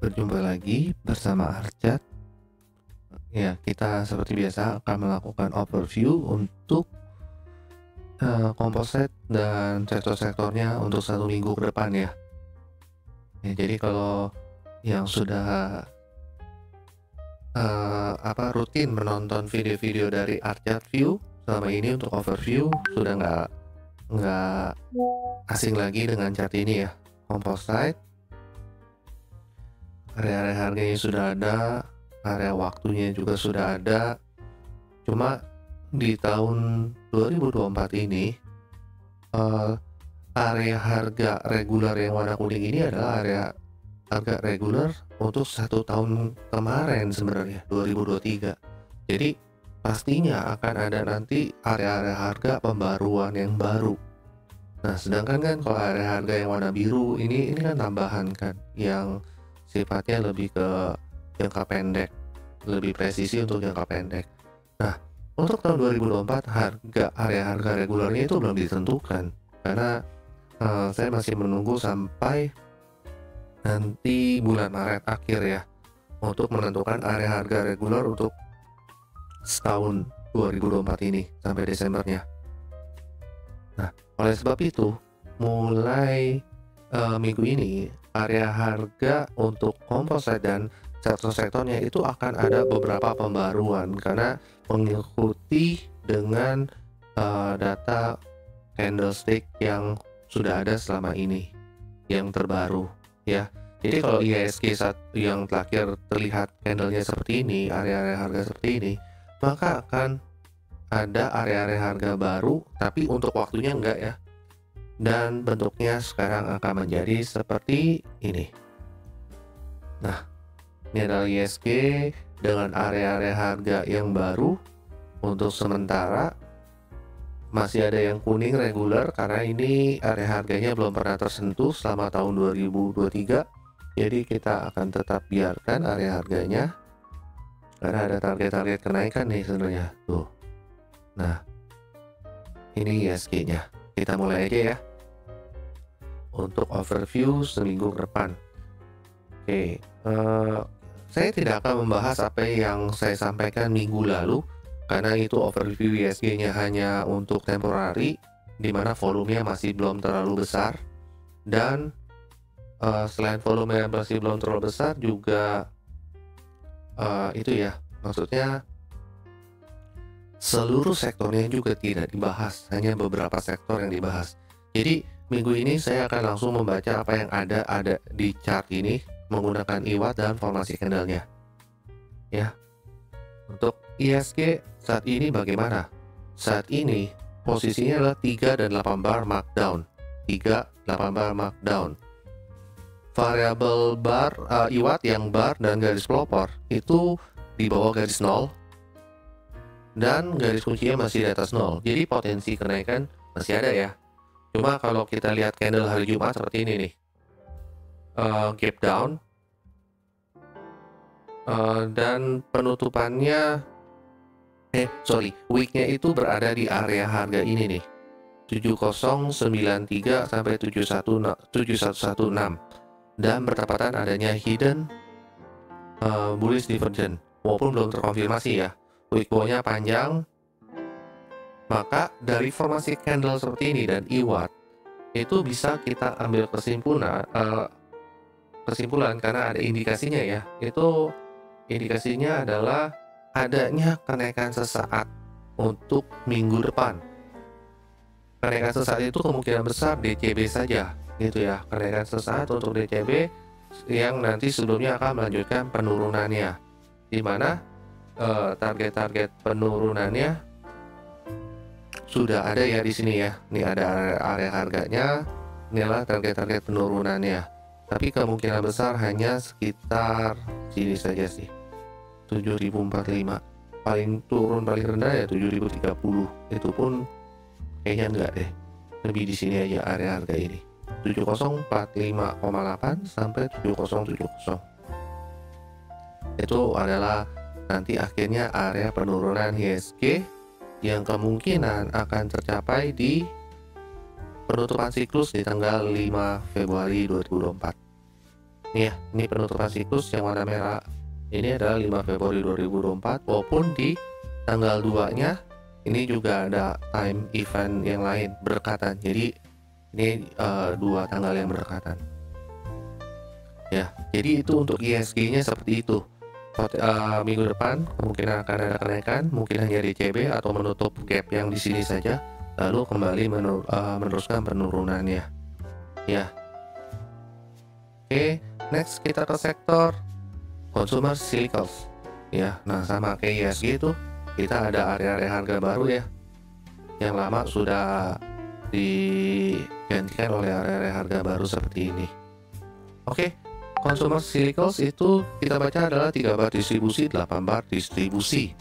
Berjumpa lagi bersama Arcat. Ya, kita seperti biasa akan melakukan overview untuk komposit dan sektor-sektornya untuk 1 minggu ke depan ya. Jadi kalau yang sudah rutin menonton video-video dari Arcat View selama ini untuk overview sudah nggak asing lagi dengan chart ini ya. Composite, area-area harganya sudah ada, area waktunya juga sudah ada. Cuma di tahun 2024 ini area harga reguler yang warna kuning ini adalah area harga reguler untuk 1 tahun kemarin sebenarnya 2023. Jadi pastinya akan ada nanti area-area harga pembaruan yang baru. Nah, sedangkan kan kalau area harga yang warna biru ini kan tambahan kan, yang sifatnya lebih ke jangka pendek, lebih presisi untuk jangka pendek. Nah, untuk tahun 2024 area harga regulernya itu belum ditentukan karena saya masih menunggu sampai nanti bulan Maret akhir ya untuk menentukan area harga reguler untuk setahun 2024 ini sampai Desembernya. Nah, oleh sebab itu mulai minggu ini area harga untuk komposit dan sektor-sektornya itu akan ada beberapa pembaruan karena mengikuti dengan data candlestick yang sudah ada selama ini yang terbaru ya. Jadi kalau IHSG yang terakhir terlihat candlenya seperti ini, area-area harga seperti ini, maka akan ada area-area harga baru tapi untuk waktunya enggak ya, dan bentuknya sekarang akan menjadi seperti ini. Nah, ini adalah IHSG dengan area-area harga yang baru. Untuk sementara masih ada yang kuning reguler karena ini area harganya belum pernah tersentuh selama tahun 2023. Jadi kita akan tetap biarkan area harganya karena ada target-target kenaikan nih sebenarnya tuh. Nah, ini IHSG-nya. Kita mulai aja ya untuk overview seminggu ke depan. Oke, saya tidak akan membahas apa yang saya sampaikan minggu lalu karena itu overview IHSG-nya hanya untuk temporary, di mana volumenya masih belum terlalu besar, dan selain volume yang masih belum terlalu besar juga itu ya, maksudnya seluruh sektornya juga tidak dibahas, hanya beberapa sektor yang dibahas. Jadi minggu ini saya akan langsung membaca apa yang ada di chart ini menggunakan IWAT dan formasi candlenya ya. Untuk IHSG saat ini bagaimana? Saat ini posisinya adalah 3 dan 8 bar markdown. 3, 8 bar markdown. Variabel bar IWAT yang bar dan garis pelopor itu di bawah garis 0 dan garis kuncinya masih di atas 0. Jadi potensi kenaikan masih ada ya. Cuma kalau kita lihat candle hari Jumat seperti ini nih, gap down, dan penutupannya weeknya itu berada di area harga ini nih, 7093 sampai 7116, dan bertepatan adanya hidden bullish divergence walaupun belum terkonfirmasi ya. Week low-nya panjang, maka dari formasi candle seperti ini dan IWAT itu bisa kita ambil kesimpulan karena ada indikasinya ya. Itu indikasinya adalah adanya kenaikan sesaat untuk minggu depan. Kenaikan sesaat itu kemungkinan besar DCB saja gitu ya. Kenaikan sesaat untuk DCB yang nanti sebelumnya akan melanjutkan penurunannya, di mana target-target penurunannya sudah ada ya di sini ya. Ini ada area harganya, inilah target-target penurunannya. Tapi kemungkinan besar hanya sekitar sini saja sih, 7045. Paling turun paling rendah ya 7030. Itu pun kayaknya enggak deh. Lebih di sini aja area harga ini. 7045,8 sampai 7070. Itu adalah nanti akhirnya area penurunan IHSG yang kemungkinan akan tercapai di penutupan siklus di tanggal 5 Februari 2024. Nih ya, ini penutupan siklus yang warna merah ini adalah 5 Februari 2024, walaupun di tanggal 2-nya ini juga ada time event yang lain berdekatan. Jadi ini dua tanggal yang berdekatan. Ya, jadi itu untuk ISG-nya seperti itu. Minggu depan kemungkinan akan ada kenaikan, mungkin hanya DCB atau menutup gap yang di sini saja, lalu kembali meneruskan penurunannya. Ya. Oke, next kita ke sektor consumer cyclicals. Ya, nah sama kayak ISG itu kita ada area-area harga baru ya. Yang lama sudah digantikan oleh area-area harga baru seperti ini. Oke. Consumer cyclicals itu kita baca adalah 3 bar distribusi, 8 bar distribusi.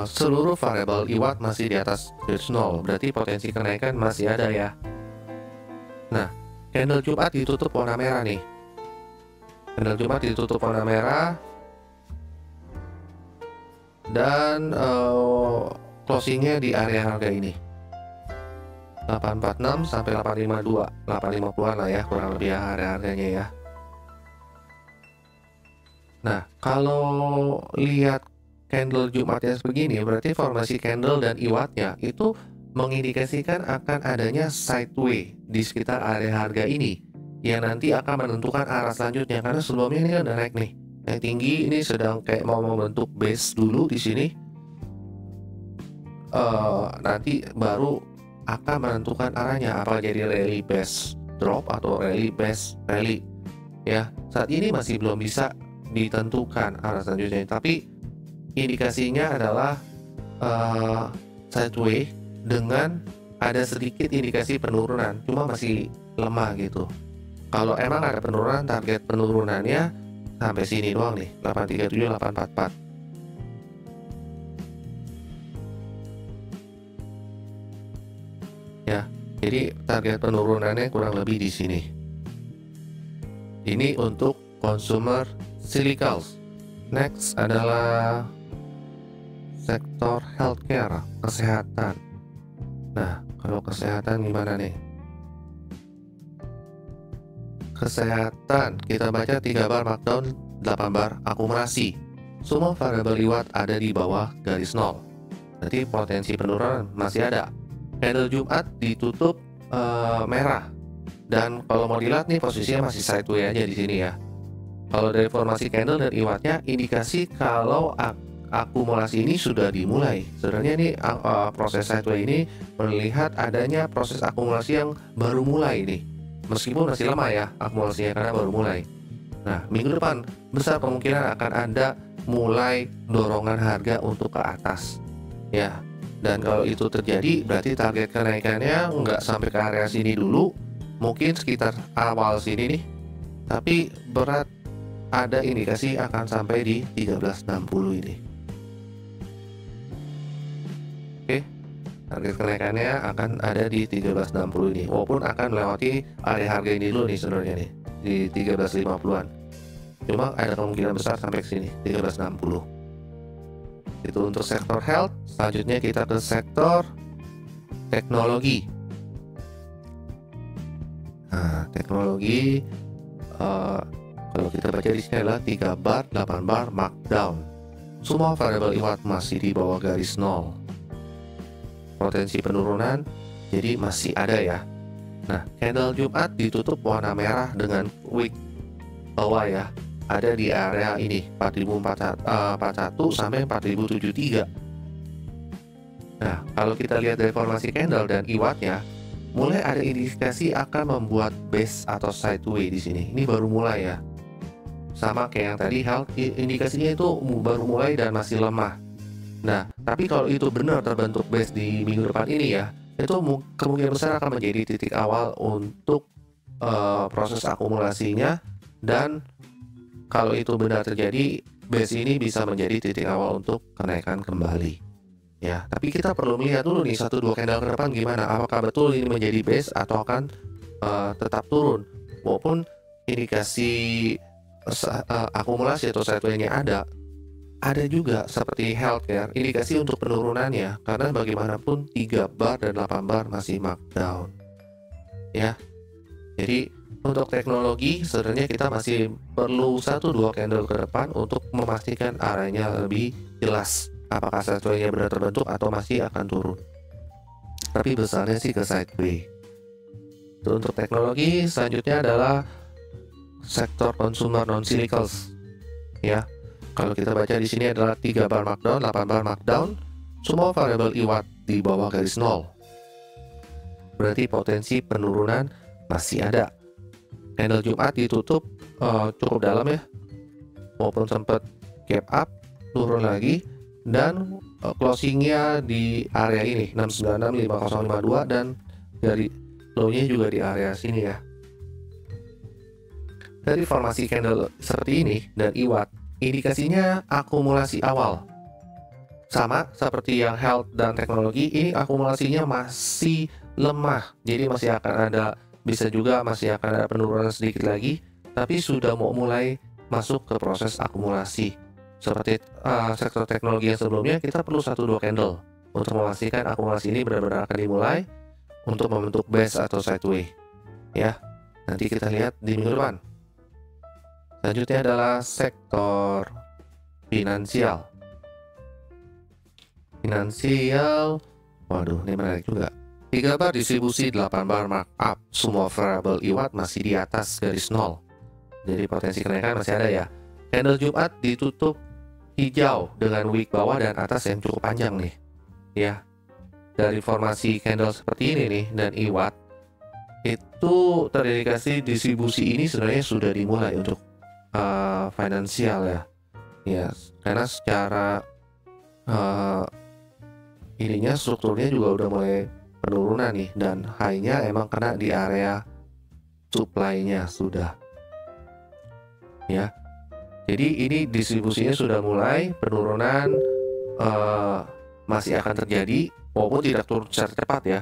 Seluruh variabel IWAT masih di atas garis 0, berarti potensi kenaikan masih ada ya. Nah, candle Jumat ditutup warna merah nih. Candle Jumat ditutup warna merah dan closingnya di area harga ini 846 sampai 852, 850-an lah ya kurang lebih harga-harganya ya. Nah, kalau lihat candle Jumatnya sebegini, berarti formasi candle dan IWAT-nya itu mengindikasikan akan adanya sideway di sekitar area harga ini yang nanti akan menentukan arah selanjutnya, karena sebelumnya ini kan udah naik nih, naik tinggi, ini sedang kayak mau membentuk base dulu di sini. Nanti baru akan menentukan arahnya, apa jadi rally base drop atau rally base rally ya. Saat ini masih belum bisa ditentukan arah selanjutnya, tapi indikasinya adalah sideway dengan ada sedikit indikasi penurunan, cuma masih lemah gitu. Kalau emang ada penurunan, target penurunannya sampai sini doang nih, 837, 844. Ya, jadi target penurunannya kurang lebih di sini. Ini untuk consumer cyclicals. Next adalah sektor healthcare, kesehatan. Nah, kalau kesehatan gimana nih? Kesehatan, kita baca 3 bar markdown, 8 bar akumulasi. Semua variabel IWAT ada di bawah garis 0. Berarti potensi penurunan masih ada. Candle Jumat ditutup merah. Dan kalau mau dilihat nih posisinya masih sideways aja di sini ya. Kalau dari formasi candle dan IWAT-nya indikasi kalau akumulasi ini sudah dimulai. Sebenarnya ini proses sideways ini melihat adanya proses akumulasi yang baru mulai nih. Meskipun masih lama ya akumulasinya karena baru mulai. Nah, minggu depan besar kemungkinan akan ada mulai dorongan harga untuk ke atas. Ya. Dan kalau itu terjadi berarti target kenaikannya nggak sampai ke area sini dulu. Mungkin sekitar awal sini nih. Tapi berat ada indikasi akan sampai di 1360 ini. Oke, target kenaikannya akan ada di 1360 ini, walaupun akan melewati area harga ini dulu nih sebenarnya nih di 1350-an. Cuma ada kemungkinan besar sampai ke sini 1360. Itu untuk sektor health. Selanjutnya kita ke sektor teknologi. Nah, teknologi kalau kita baca di sini adalah 3 bar, 8 bar markdown. Semua variabel IWAT masih di bawah garis 0. Potensi penurunan jadi masih ada ya. Nah, candle Jumat ditutup warna merah dengan wick bawah ya. Ada di area ini 4041 sampai 4073. Nah, kalau kita lihat dari formasi candle dan IWAT-nya, mulai ada indikasi akan membuat base atau sideway di sini. Ini baru mulai ya. Sama kayak yang tadi, health indikasinya itu baru mulai dan masih lemah. Nah, tapi kalau itu benar terbentuk base di minggu depan ini ya, itu kemungkinan besar akan menjadi titik awal untuk proses akumulasinya. Dan kalau itu benar terjadi, base ini bisa menjadi titik awal untuk kenaikan kembali. Ya, tapi kita perlu melihat dulu nih 1-2 candle ke depan gimana. Apakah betul ini menjadi base atau akan tetap turun? Walaupun indikasi akumulasi atau sideway-nya ada juga seperti healthcare indikasi untuk penurunannya, karena bagaimanapun 3 bar dan 8 bar masih markdown ya. Jadi Untuk teknologi sebenarnya kita masih perlu 1-2 candle ke depan untuk memastikan arahnya lebih jelas, apakah sideways-nya benar terbentuk atau masih akan turun. Tapi besarnya sih ke sideways. Untuk teknologi selanjutnya adalah sektor consumer non cyclicals. Ya, kalau kita baca di sini adalah 3 bar markdown, 8 bar markdown, semua variabel IWAT di bawah garis nol. Berarti potensi penurunan masih ada. Candle Jumat ditutup cukup dalam ya, maupun sempat gap up, turun lagi, dan closingnya di area ini 696 5052 dan dari low-nya juga di area sini ya. Dari formasi candle seperti ini dan IWAT, indikasinya akumulasi awal. Sama seperti yang health dan teknologi, ini akumulasinya masih lemah. Jadi masih akan ada, bisa juga masih akan ada penurunan sedikit lagi, tapi sudah mau mulai masuk ke proses akumulasi. Seperti sektor teknologi yang sebelumnya, kita perlu 1-2 candle untuk memastikan akumulasi ini benar-benar akan dimulai untuk membentuk base atau sideways. Ya, nanti kita lihat di minggu depan. Selanjutnya adalah sektor finansial. Waduh, ini menarik juga. 3 bar distribusi, 8 bar markup, semua variabel IWAT masih di atas garis nol. Jadi potensi kenaikan masih ada ya. Candle Jumat ditutup hijau dengan wick bawah dan atas yang cukup panjang nih. Ya, dari formasi candle seperti ini nih dan IWAT, itu terindikasi distribusi ini sebenarnya sudah dimulai untuk finansial ya. Ya, karena secara ininya strukturnya juga udah mulai penurunan nih, dan high-nya emang kena di area supply-nya sudah ya. Jadi ini distribusinya sudah mulai penurunan, masih akan terjadi walaupun tidak turun secara cepat ya.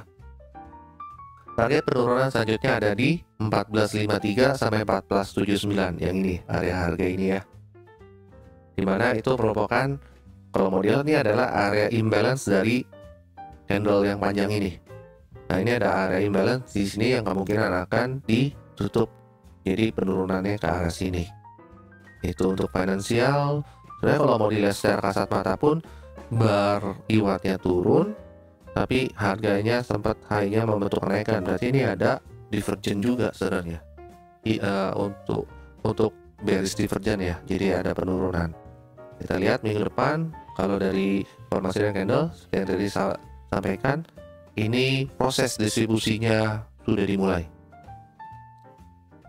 Target penurunan selanjutnya ada di 1453 sampai 1479 yang ini, area harga ini ya. Dimana itu merupakan, kalau model ini adalah area imbalance dari candle yang panjang ini. Nah, ini ada area imbalance di sini yang kemungkinan akan ditutup. Jadi penurunannya ke arah sini. Itu untuk finansial. Sebenarnya kalau mau dilihat secara kasat mata pun bar IWAT-nya turun, tapi harganya sempat high-nya membentuk kenaikan. Berarti ini ada divergen juga sebenarnya. Untuk bearish divergen ya. Jadi ada penurunan. Kita lihat minggu depan, kalau dari formasi dan candle seperti yang tadi saya sampaikan, ini proses distribusinya sudah dimulai.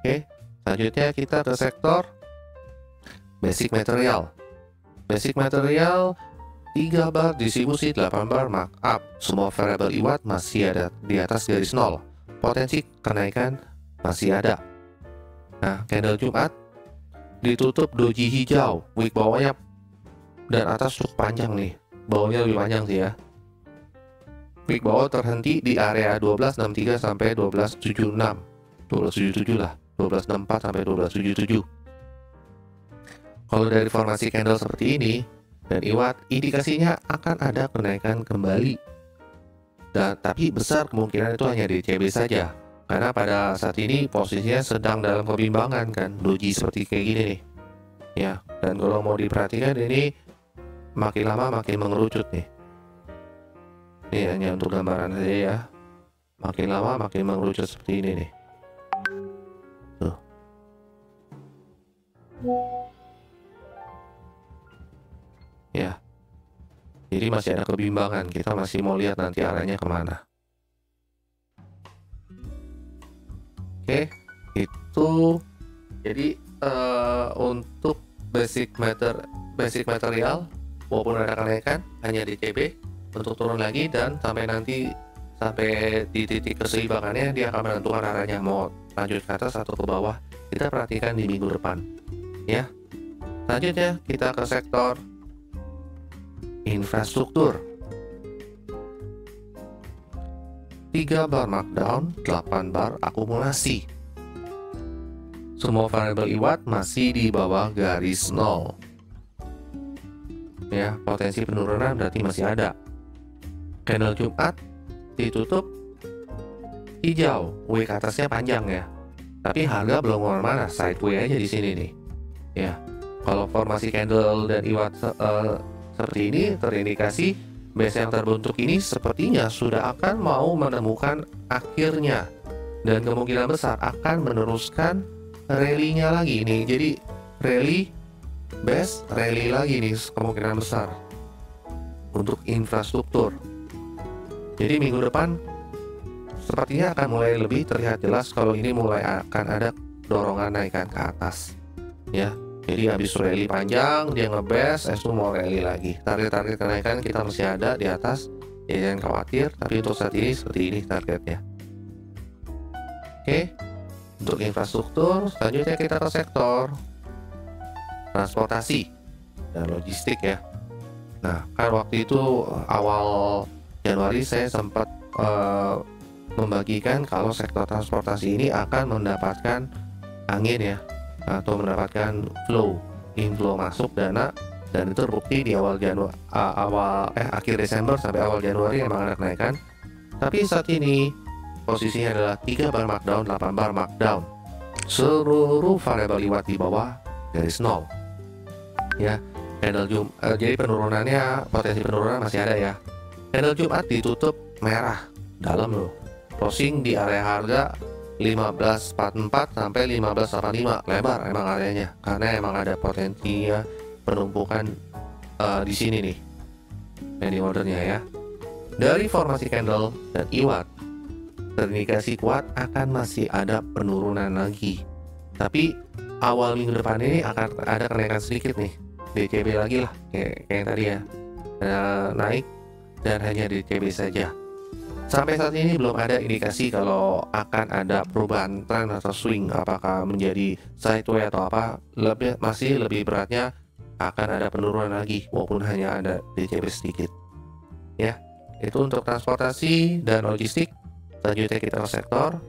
Oke, selanjutnya kita ke sektor basic material. Basic material 3 bar distribusi, 8 bar markup, semua variabel IWAT masih ada di atas garis nol. Potensi kenaikan masih ada. Nah, candle Jumat ditutup doji hijau, wick bawahnya dan atas cukup panjang nih, bawahnya lebih panjang sih ya. Wick bawah terhenti di area 1263 sampai 1276, 1277 lah, 1264 sampai 1277. Kalau dari formasi candle seperti ini dan IWAT, indikasinya akan ada kenaikan kembali. Dan tapi besar kemungkinan itu hanya di CB saja, karena pada saat ini posisinya sedang dalam kebimbangan kan, doji seperti kayak gini nih. Ya, dan kalau mau diperhatikan ini makin lama makin mengerucut nih. Ini hanya untuk gambaran saja ya. Makin lama makin mengerucut seperti ini nih. Tuh. Ya. Jadi masih ada kebimbangan. Kita masih mau lihat nanti arahnya kemana. Oke, itu jadi untuk basic material walaupun ada kenaikan hanya di CB, untuk turun lagi dan sampai di titik keseimbangannya dia akan menentukan arahnya mau lanjut ke atas atau ke bawah. Kita perhatikan di minggu depan ya. Selanjutnya kita ke sektor infrastruktur. 3 bar markdown, 8 bar akumulasi. Semua variabel IWAT masih di bawah garis nol. Ya, potensi penurunan berarti masih ada. Candle Jumat ditutup hijau, wick atasnya panjang ya. Tapi harga belum kemana-mana, sideways aja di sini nih. Ya, kalau formasi candle dan IWAT seperti ini terindikasi base yang terbentuk ini sepertinya sudah akan mau menemukan akhirnya, dan kemungkinan besar akan meneruskan rally-nya lagi nih. Jadi rally base, rally lagi nih kemungkinan besar untuk infrastruktur. Jadi minggu depan sepertinya akan mulai lebih terlihat jelas kalau ini mulai akan ada dorongan naikkan ke atas ya. Jadi habis rally panjang dia ngebes, itu mau rally lagi. Target-target kenaikan kita masih ada di atas, ya jangan khawatir. Tapi untuk saat ini seperti ini targetnya. Oke, untuk infrastruktur selanjutnya kita ke sektor transportasi dan logistik ya. Nah, kan waktu itu awal Januari saya sempat membagikan kalau sektor transportasi ini akan mendapatkan angin ya, atau mendapatkan inflow masuk dana, dan itu terbukti di akhir Desember sampai awal Januari emang ada kenaikan. Tapi saat ini posisinya adalah 3 bar markdown, 8 bar markdown, seluruh variabel IWAT di bawah garis nol ya. Candle jadi penurunannya, potensi penurunan masih ada ya. Candle Jumat ditutup merah dalam loh, closing di area harga 1544 sampai 1585, lebar emang areanya karena emang ada potensinya penumpukan di sini nih pending ordernya ya. Dari formasi candle dan IWAT terindikasi kuat akan masih ada penurunan lagi, tapi awal minggu depan ini akan ada kenaikan sedikit nih, DCB lagi lah kayak yang tadi ya, naik dan hanya DCB saja. Sampai saat ini belum ada indikasi kalau akan ada perubahan tren atau swing, apakah menjadi sideways atau apa. Masih lebih beratnya akan ada penurunan lagi walaupun hanya ada DCB sedikit ya. Itu untuk transportasi dan logistik. Selanjutnya kita ke sektor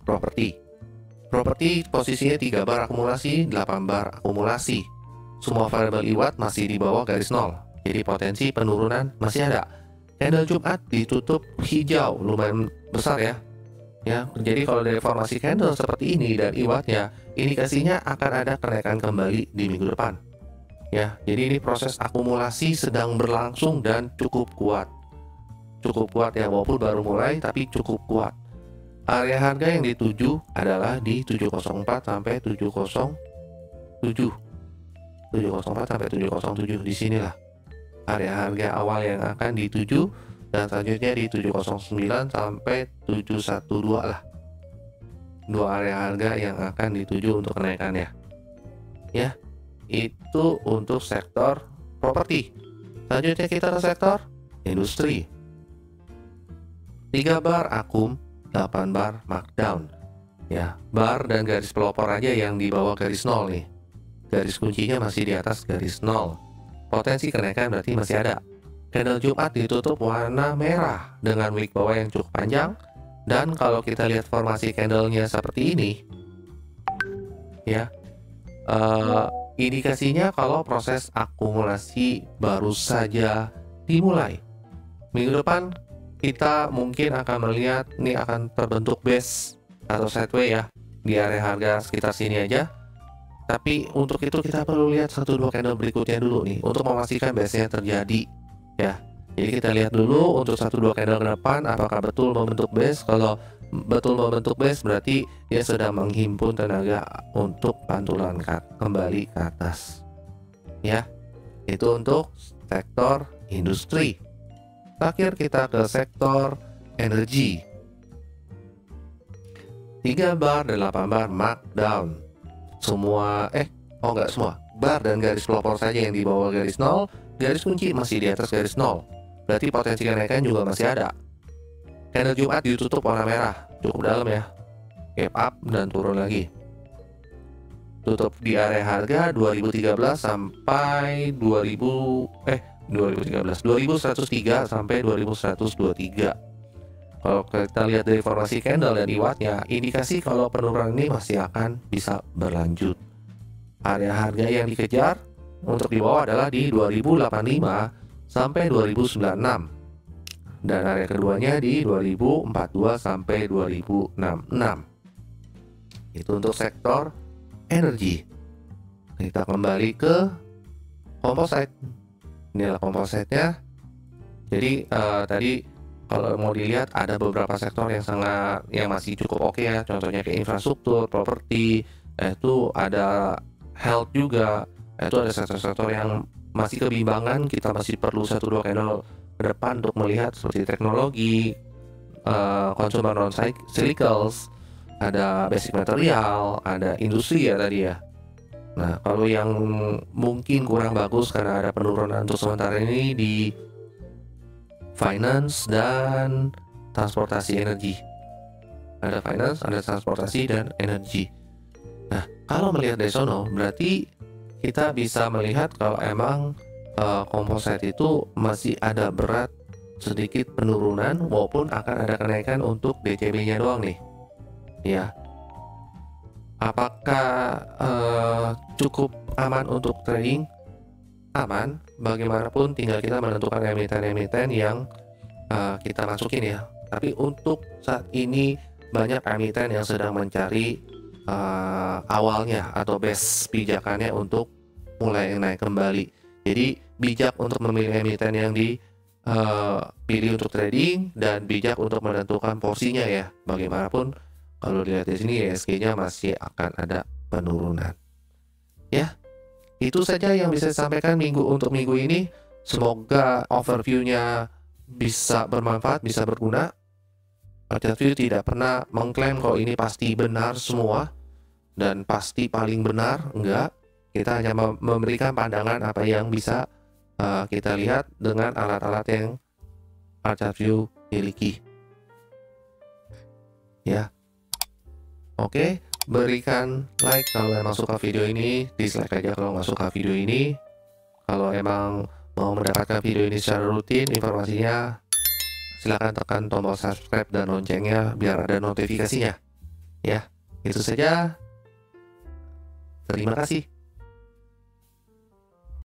properti. Properti posisinya 3 bar akumulasi, 8 bar akumulasi. Semua variabel IWAT masih di bawah garis nol, jadi potensi penurunan masih ada. Candle Jumat ditutup hijau lumayan besar ya. Jadi kalau dari formasi candle seperti ini dan IWAT-nya, indikasinya akan ada kenaikan kembali di minggu depan. Ya, jadi ini proses akumulasi sedang berlangsung dan cukup kuat. Cukup kuat ya, walaupun baru mulai tapi cukup kuat. Area harga yang dituju adalah di 704 sampai 707. 704 sampai 707 di sinilah area harga awal yang akan dituju, dan selanjutnya di 709 sampai 712 lah, 2 area harga yang akan dituju untuk kenaikannya ya. Itu untuk sektor properti. Selanjutnya kita ke sektor industri. 3 bar akum, 8 bar markdown ya. Bar dan garis pelopor aja yang di bawah garis nol nih, garis kuncinya masih di atas garis nol. Potensi kenaikan berarti masih ada. Candle Jumat ditutup warna merah dengan wick bawah yang cukup panjang, dan kalau kita lihat formasi candlenya seperti ini ya, indikasinya kalau proses akumulasi baru saja dimulai. Minggu depan kita mungkin akan melihat ini akan terbentuk base atau sideways ya di area harga sekitar sini aja. Tapi untuk itu kita perlu lihat 1-2 candle berikutnya dulu nih untuk memastikan base-nya terjadi ya. Jadi kita lihat dulu untuk 1-2 candle ke depan apakah betul membentuk base. Kalau betul membentuk base berarti dia sedang menghimpun tenaga untuk pantulan kembali ke atas ya. Itu untuk sektor industri. Terakhir kita ke sektor energi. 3 bar dan 8 bar markdown. Enggak semua, bar dan garis pelopor saja yang di bawah garis nol, garis kunci masih di atas garis nol, berarti potensi kenaikan juga masih ada. Candle Jumat ditutup warna merah, cukup dalam ya, gap up dan turun lagi. Tutup di area harga 2013 sampai 2103 sampai 2123. Kalau kita lihat dari formasi candle dan IWAT-nya, indikasi kalau penurunan ini masih akan bisa berlanjut. Area harga yang dikejar untuk di bawah adalah di 2085 sampai 2096, dan area keduanya di 2042 sampai 2066. Itu untuk sektor energi. Kita kembali ke composite. Inilah composite-nya. Jadi tadi kalau mau dilihat ada beberapa sektor yang masih cukup oke ya. Contohnya kayak infrastruktur, properti, itu ada health juga. Itu ada sektor-sektor yang masih kebimbangan. Kita masih perlu 1-2 candle ke depan untuk melihat seperti teknologi, consumer non cyclicals, ada basic material, ada industri ya tadi ya. Nah, kalau yang mungkin kurang bagus karena ada penurunan untuk sementara ini di finance dan transportasi energi. Ada finance, ada transportasi dan energi. Nah, kalau melihat dari sono, berarti kita bisa melihat kalau emang composite itu masih ada berat sedikit penurunan, walaupun akan ada kenaikan untuk DCB-nya doang nih. Ya, apakah cukup aman untuk trading? Aman, bagaimanapun tinggal kita menentukan emiten-emiten yang kita masukin ya. Tapi untuk saat ini banyak emiten yang sedang mencari awalnya atau base pijakannya untuk mulai naik kembali. Jadi bijak untuk memilih emiten yang dipilih untuk trading dan bijak untuk menentukan porsinya ya. Bagaimanapun kalau dilihat di sini ESG-nya masih akan ada penurunan. Ya, itu saja yang bisa saya sampaikan untuk minggu ini. Semoga overview-nya bisa bermanfaat, bisa berguna. Archatview tidak pernah mengklaim kalau ini pasti benar semua dan pasti paling benar, enggak. Kita hanya memberikan pandangan apa yang bisa kita lihat dengan alat-alat yang Archatview miliki. Ya, oke. Berikan like kalau emang suka video ini, dislike aja kalau nggak suka video ini. Kalau emang mau mendapatkan video ini secara rutin, informasinya silahkan tekan tombol subscribe dan loncengnya biar ada notifikasinya. Ya, itu saja. Terima kasih.